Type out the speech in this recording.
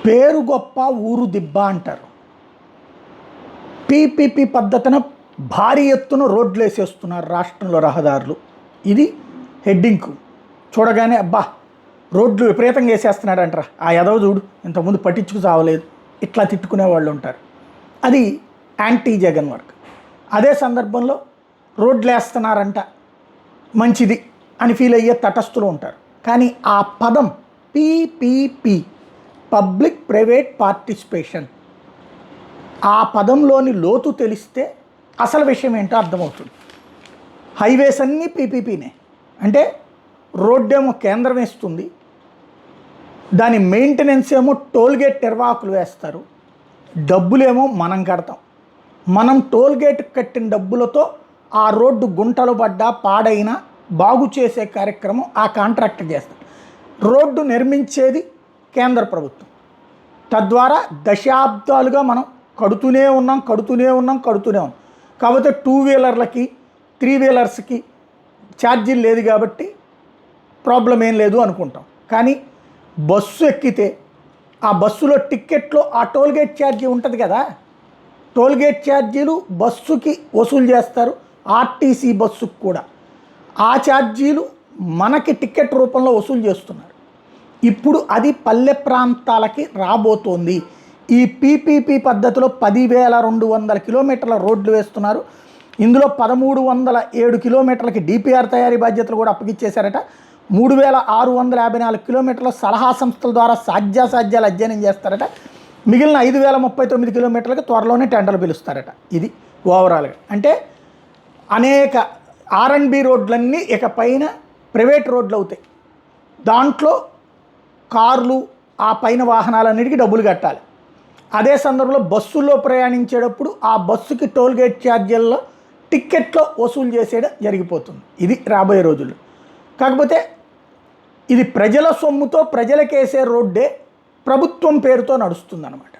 పేరు గొప్ప ఊరు దిబ్బ అంటారు. పీపీపీ పద్ధతిన భారీ ఎత్తున రోడ్లు వేసేస్తున్నారు రాష్ట్రంలో రహదారులు. ఇది హెడ్డింగ్కు చూడగానే అబ్బా రోడ్లు విపరీతంగా వేసేస్తున్నాడు అంటారా, ఆ ఎదవ చూడు ఇంతకుముందు పట్టించుకు చావలేదు, ఇట్లా తిట్టుకునే వాళ్ళు ఉంటారు. అది యాంటీ జగన్ వర్క్. అదే సందర్భంలో రోడ్లు వేస్తున్నారంట మంచిది అని ఫీల్ అయ్యే తటస్థులు ఉంటారు. కానీ ఆ పదం పీపీపీ, పబ్లిక్ ప్రైవేట్ పార్టిసిపేషన్, ఆ పదంలోని లోతు తెలిస్తే అసలు విషయం ఏంటో అర్థమవుతుంది. హైవేస్ అన్నీ పీపీపీనే అంటే రోడ్డేమో కేంద్రం వేస్తుంది, దాని మెయింటెనెన్స్ ఏమో టోల్గేట్ నిర్వాహకులు వేస్తారు, డబ్బులేమో మనం కడతాం. మనం టోల్గేట్ కట్టిన డబ్బులతో ఆ రోడ్డు గుంటలు పడ్డా పాడైనా బాగు చేసే కార్యక్రమం ఆ కాంట్రాక్టర్ చేస్తారు. రోడ్డు నిర్మించేది కేంద్ర ప్రభుత్వం. తద్వారా దశాబ్దాలుగా మనం కడుతూనే ఉన్నాం. కాకపోతే 2 వీలర్లకి 3 వీలర్స్కి ఛార్జీలు లేదు కాబట్టి ప్రాబ్లం ఏం లేదు అనుకుంటాం. కానీ బస్సు ఎక్కితే ఆ బస్సులో టిక్కెట్లో ఆ టోల్గేట్ ఛార్జీ ఉంటుంది కదా, టోల్గేట్ ఛార్జీలు బస్సుకి వసూలు చేస్తారు, ఆర్టీసీ బస్సుకు కూడా ఆ ఛార్జీలు మనకి టిక్కెట్ రూపంలో వసూలు చేస్తున్నారు. ఇప్పుడు అది పల్లె ప్రాంతాలకి రాబోతోంది. ఈ పీపీపీ పద్ధతిలో 10,200 కిలోమీటర్ల రోడ్లు వేస్తున్నారు. ఇందులో 1,307 కిలోమీటర్లకి డిపిఆర్ తయారీ బాధ్యతలు కూడా అప్పగిచ్చేశారట. 3,654 కిలోమీటర్ల సలహా సంస్థల ద్వారా సాధ్యాసాధ్యాలు అధ్యయనం చేస్తారట. మిగిలిన 5,039 కిలోమీటర్లకి త్వరలోనే టెండర్లు పిలుస్తారట. ఇది ఓవరాల్గా అంటే అనేక R&B రోడ్లన్నీ ఇక పైన ప్రైవేట్ రోడ్లు అవుతాయి. దాంట్లో కార్లు ఆ పైన వాహనాలన్నిటికీ డబ్బులు కట్టాలి. అదే సందర్భంలో బస్సుల్లో ప్రయాణించేటప్పుడు ఆ బస్సుకి టోల్గేట్ ఛార్జీల్లో టిక్కెట్లో వసూలు చేసేయడం జరిగిపోతుంది. ఇది రాబోయే రోజుల్లో. కాకపోతే ఇది ప్రజల సొమ్ముతో ప్రజలకేసే రోడ్డే ప్రభుత్వం పేరుతో నడుస్తుందన్నమాట.